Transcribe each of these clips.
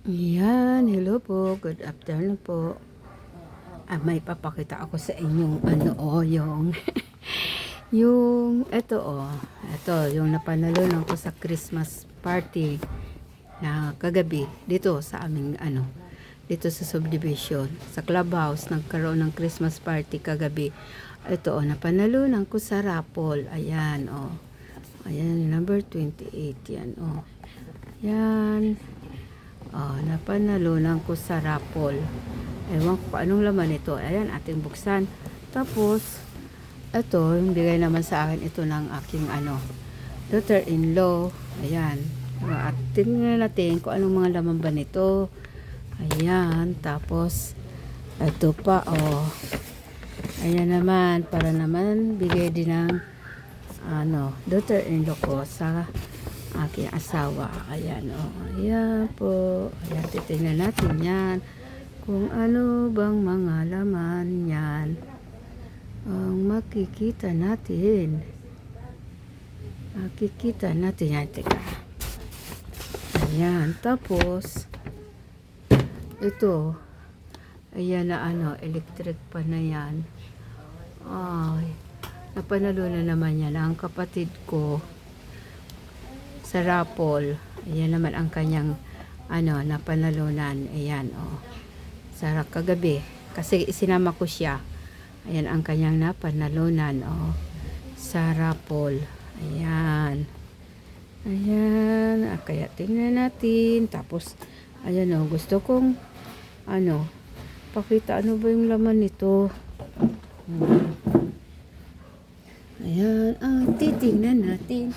Yan, hello po, good afternoon po. May papakita ako sa inyong yung ito yung napanalunan ko sa Christmas party na kagabi dito sa aming dito sa subdivision, sa clubhouse nagkaroon ng Christmas party kagabi. Ito napanalunan ko sa raffle. Ayan Ayan, number 28 yan Yan. Napanalunan ko sa raffle. Ewan ko anong laman ito. Ayan, ating buksan. Tapos, ito, yung bigay naman sa akin ito ng aking daughter-in-law. Ayan. At tingnan natin kung anong mga laman ba nito. Ayan. Tapos, ito pa, ayan naman, para naman bigay din ng daughter-in-law ko sa aking asawa. Ayan ayan po. Ayan, titingnan natin yan kung ano bang mga laman yan ang makikita natin yan. Teka, ayan, tapos ito, ayan na electric pa na yan. Napanalo na naman yan ang kapatid ko sa raffle. Ayan naman ang kanyang napanalunan. Ayan sa kagabi kasi isinama ko siya. Ayan ang kanyang napanalunan sa raffle. Ayan kaya tingnan natin. Tapos ayan gusto kong pakita ano ba yung laman nito. Ayan, titingnan natin.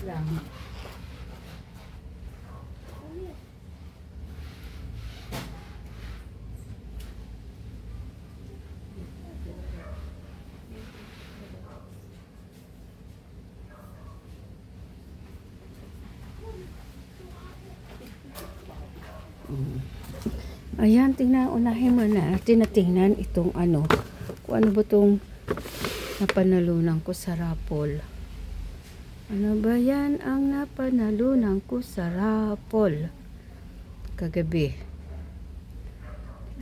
Lang. Ayan, unahin mo na. Tinatingnan itong kung ano ba itong napanalunan ko sa raffle. Ano ba yan ang napanalunan ko sa raffle kagabi?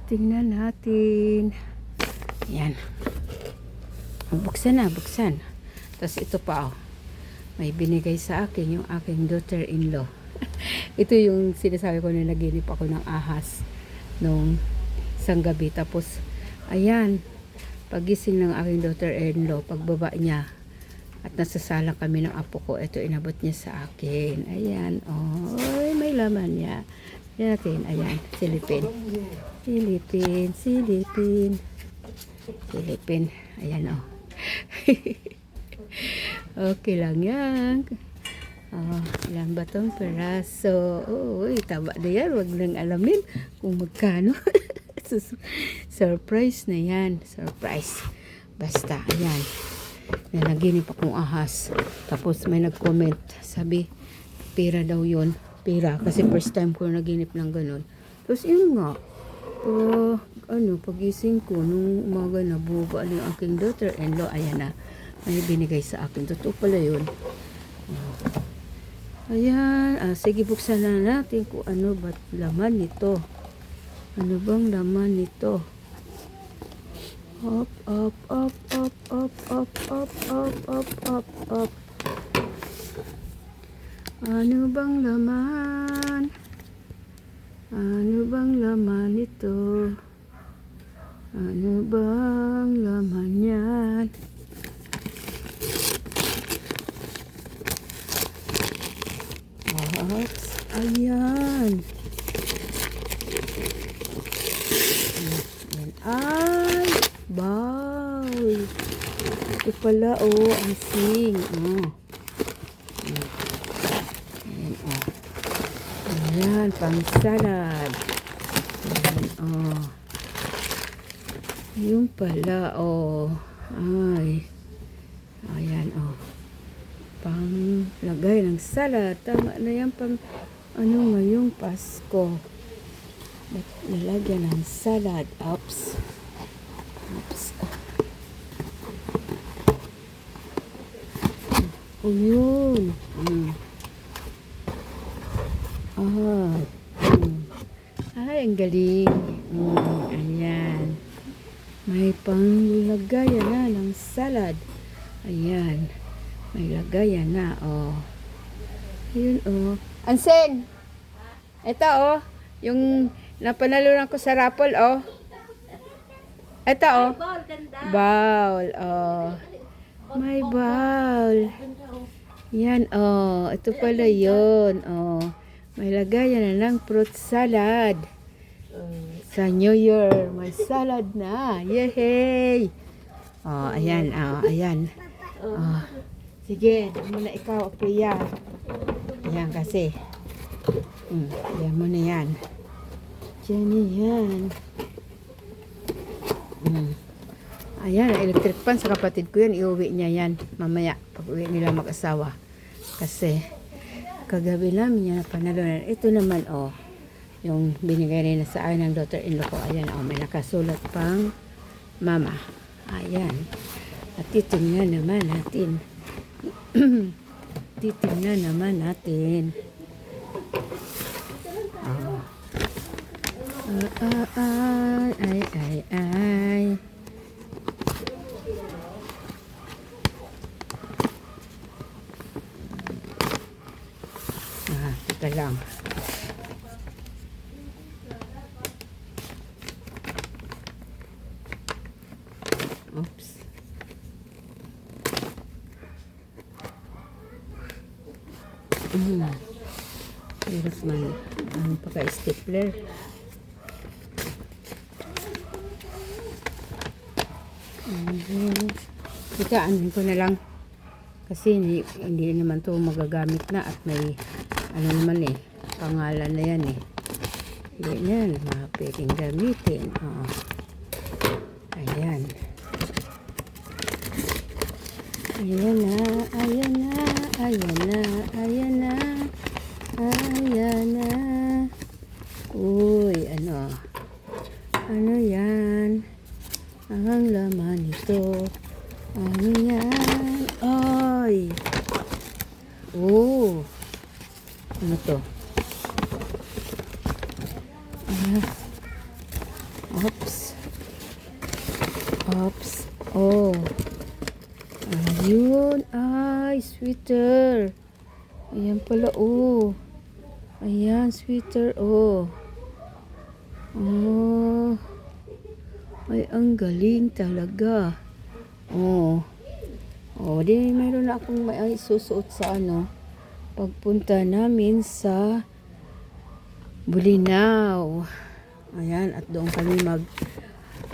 Tingnan natin. Yan. Buksan. Tapos ito pa may binigay sa akin yung aking daughter-in-law. Ito yung sinasabi ko na naginip ako ng ahas nung isang gabi. Tapos ayan, pagising ng aking daughter-in-law, pagbaba niya at nasasala kami ng apo ko, ito inabot niya sa akin. Ayan, may laman niya. Ayan natin, ayan, silipin. Ayan okay lang yan. Ilang batong peraso. Taba na yan, wag nang alamin kung magkano. Surprise na yan. Surprise. Basta, ayan. Nanaginip akong ahas. Tapos may nag-comment. Sabi, pera daw yun. Pera. Kasi first time ko naginip ng ganun. Tapos yun nga. Pagising ko, nung umaga na buba na yung aking daughter-in-law. Ayan na. May binigay sa akin. Totoo pala yun. Ayan. Sige, buksan na natin kung ano ba laman nito. Ano bang laman nito? Up. Ano bang laman? Ano bang laman nito? Ano bang laman yan? Ayan. Ay, boy. Ito pala, ang sing. Ayan, pang salad. Ayan, yung pala, ay. Ayan, pang lagay ng salad. Tama na yan, pang ngayong Pasko. Nalagyan ng salad. Oops. Yun. Oh. Ay, ang galing. Ayan. May panglagayan na ng salad. Ayan. May lagayan na, oh. Ayun, oh. Ansen! Ito, oh. Yung napanalunan ko sa raffle, oh. Ito, oh. Bowl, oh. May bowl. Yan, oh. Ito pala yun, oh. May lagayan na ng fruit salad. Sa New Year, may salad na. Yay! Oh, ayan, oh, ayan. Oh. Sige, muna ikaw, kuya. Ayan kasi. Ayan mo na yan. Diyan yan. Ayan, electric fan sa kapatid ko yan. Iuwi niya yan mamaya pag uwi nila mag-asawa. Kasi kagabi namin yan napanalunan. Ito naman, oh. Yung binigay nila sa akin ng daughter-in-law ko. Ayan, oh. May nakasulat pang mama. Ayan. At titingnan naman natin. Titingnan naman natin. Oh. Ay. Teka lang. Oops. Hirap man. Ang pagka-stapler. Ika, anin ko na lang. Kasi hindi naman to magagamit na at may ano naman eh, pangalan na yan eh. Hindi yan, pwedeng gamitin. Oo. Ayan. Ayan na, ayan na, ayan na, ayan na, ayan na. Uy, ano? Ano yan? Ang laman nito. Ano yan? Ay! Oh! Ano to? Oops. Oops. Oh. Ayun. Ay, sweater. Ayan pala, oh. Ayan, sweater, oh. Oh. Ay, ang galing talaga. Oh. Oh, di mayroon na akong may susuot sa ano. Pagpunta namin sa Bulinaw. Ayan, at doon kami mag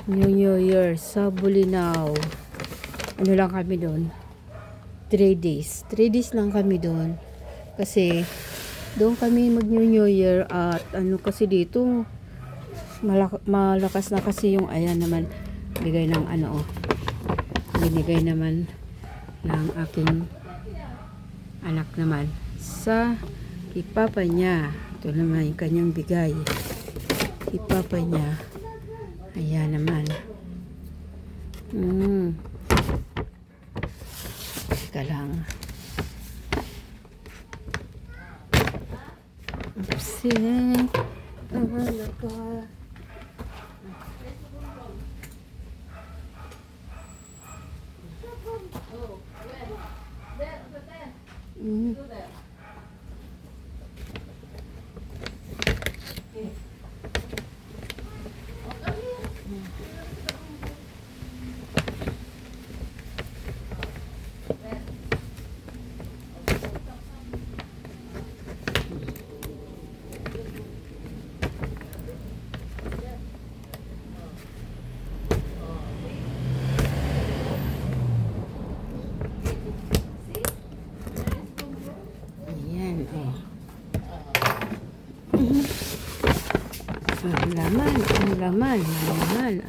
New Year sa Bulinaw. Ano lang kami doon? 3 days. 3 days lang kami doon. Kasi doon kami mag New Year at ano kasi dito malakas na kasi yung ayan naman bigay ng ano, binigay naman ng aking anak naman sa ipapa niya. Ito naman yung kanyang bigay, ipapa niya. Ayan naman. Teka lang. Oopsie. Ang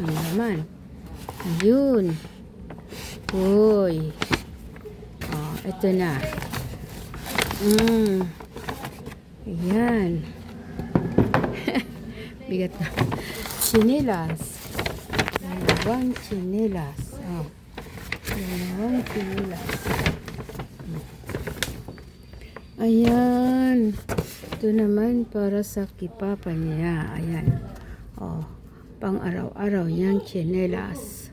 laman. Ayun. Uy. Oh, ito na. Ayan. Bigat na. Chinelas. Dalawang chinelas. Oh. Dalawang chinelas. Ayan. Ito naman para sa kipapa niya. Ayan. Oh, pang araw-araw niyang tsinelas.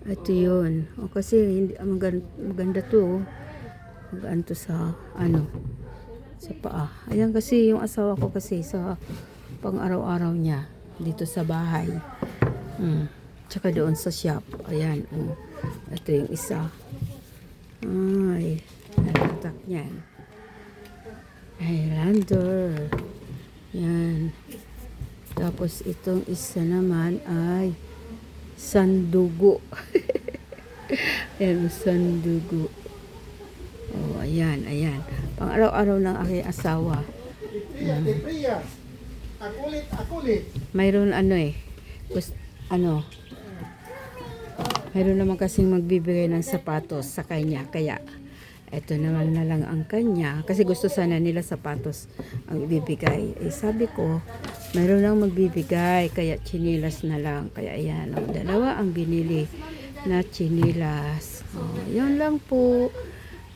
Ito yun. O, kasi hindi, maganda to. Magaan to sa sa paa. Ayan kasi yung asawa ko kasi sa pang araw-araw niya dito sa bahay. Tsaka doon sa shop. Ayan. Ito yung isa. Ay, natatak niyan. Highlander. Yan. Tapos itong isa naman ay sandugo. Ayan, sandugo. Oh, ayan, ayan. Pang araw-araw ng aking asawa. Akulit. Mayroon mayroon naman kasing magbibigay ng sapatos sa kanya. Kaya, eto naman na lang ang kanya. Kasi gusto sana nila sapatos ang ibibigay. Eh, sabi ko, mayroon lang magbibigay. Kaya, chinilas na lang. Kaya, ayan. Dalawa ang binili na chinilas. Oh, yan lang po.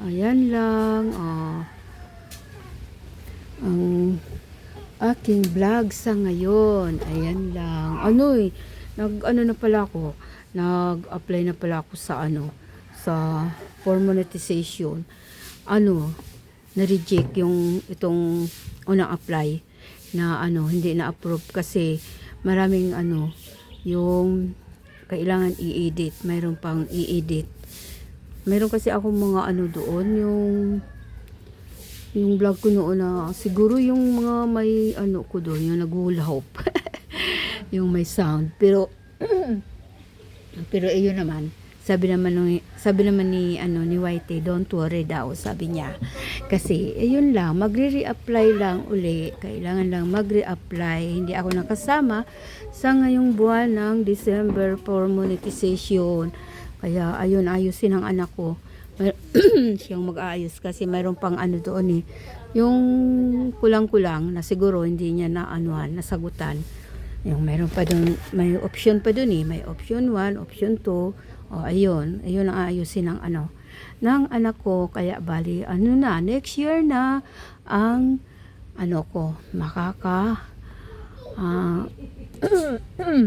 Ayan lang. Oh. Ang aking vlog sa ngayon. Ayan lang. Nag-apply na pala ako sa for monetization. Na-reject itong unang apply na hindi na-approve kasi maraming yung kailangan i-edit. Mayroon pang i-edit. Mayroon kasi ako mga doon, yung vlog ko noon na siguro yung mga may ko doon, yung nag-hula hoop. Yung may sound. Pero iyon naman, sabi naman ni Whitey, don't worry daw, sabi niya. Kasi ayun lang, magre-reapply lang uli. Kailangan lang magre-apply. Hindi ako nakasama sa ngayong buwan ng December for monetization. Kaya ayun, ayusin ang anak ko. Siyang mag-aayos kasi mayroon pang doon yung kulang-kulang na siguro hindi niya nasagutan. Yung mayroon pa doon, may option pa doon may option 1, option 2. Ayun ang aayusin ng ng anak ko. Kaya bali next year na ang ko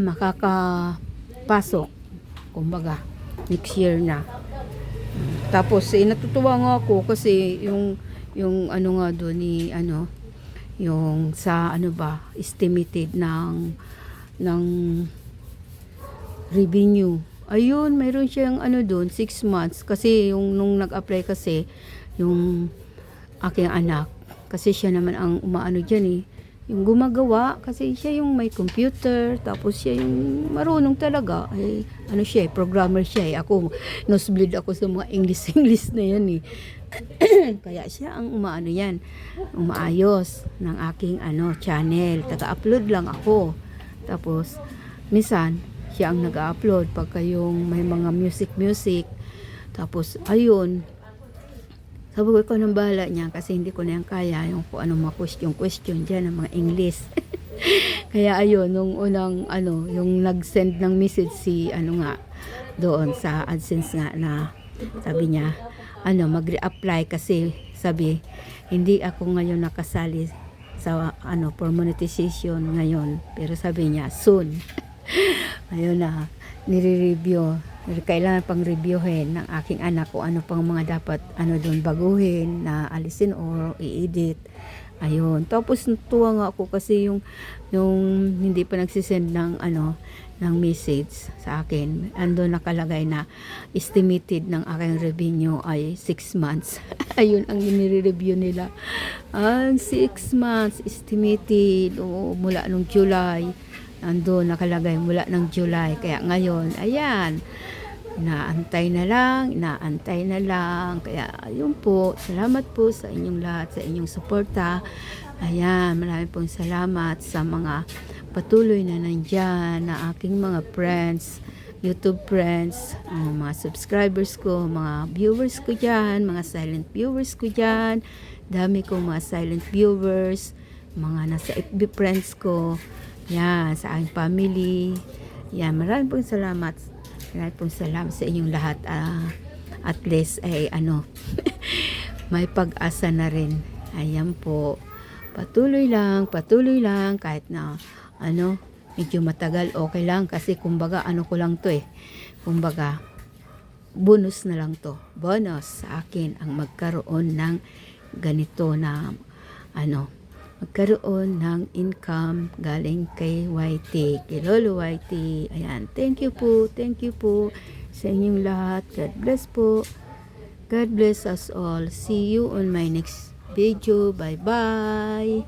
makakapasok, kumbaga next year na. Tapos natutuwa nga ako kasi yung nga doon ni yung sa estimated ng revenue. Ayun, mayroon siyang doon 6 months kasi yung nung nag-apply kasi yung aking anak, kasi siya naman ang diyan yung gumagawa, kasi siya yung may computer, tapos siya yung marunong talaga. Programmer siya. Ako, nosebleed ako sa mga English na yan Kaya siya ang umaayos ng aking channel. Taga-upload lang ako. Tapos, minsan, siya ang nag-upload pagka yung may mga music. Tapos, ayun, sabi ko, ikaw nang bahala niya kasi hindi ko na yan kaya yung kung anong mga question dyan ng mga English. Kaya ayun, nung unang yung nag-send ng message si doon sa AdSense nga na sabi niya, mag-reapply kasi sabi, hindi ako ngayon nakasali sa for monetization ngayon. Pero sabi niya, soon. Ayun na, nire-review. Kailangan pang reviewin ng aking anak kung ano pang mga dapat doon baguhin na alisin or i-edit. Ayun. Tapos natuwa nga ako kasi yung hindi pa nagsisend ng ng message sa akin. Ando nakalagay na estimated ng aking revenue ay 6 months. Ayun ang nire-review nila. 6 months estimated mula nung July. Ando nakalagay mula ng July. Kaya ngayon, ayan, inaantay na lang. Kaya ayun po, salamat po sa inyong lahat, sa inyong suporta. Ayan, maraming pong salamat sa mga patuloy na nandyan, na aking mga friends, YouTube friends, mga subscribers ko, mga viewers ko dyan, mga silent viewers ko dyan. Dami kong mga silent viewers, mga nasa FB friends ko. Yan, sa aking family. Yan, maraming pong salamat. Maraming pong salamat sa inyong lahat. At least, may pag-asa na rin. Ayan po. Patuloy lang, kahit na, medyo matagal, okay lang, kasi kumbaga, ko lang to kumbaga, bonus na lang to. Bonus sa akin ang magkaroon ng ganito na magkaroon ng income galing kay YT, kay Lolo YT. Ayan, thank you po sa inyong lahat. God bless po. God bless us all. See you on my next video. Bye bye.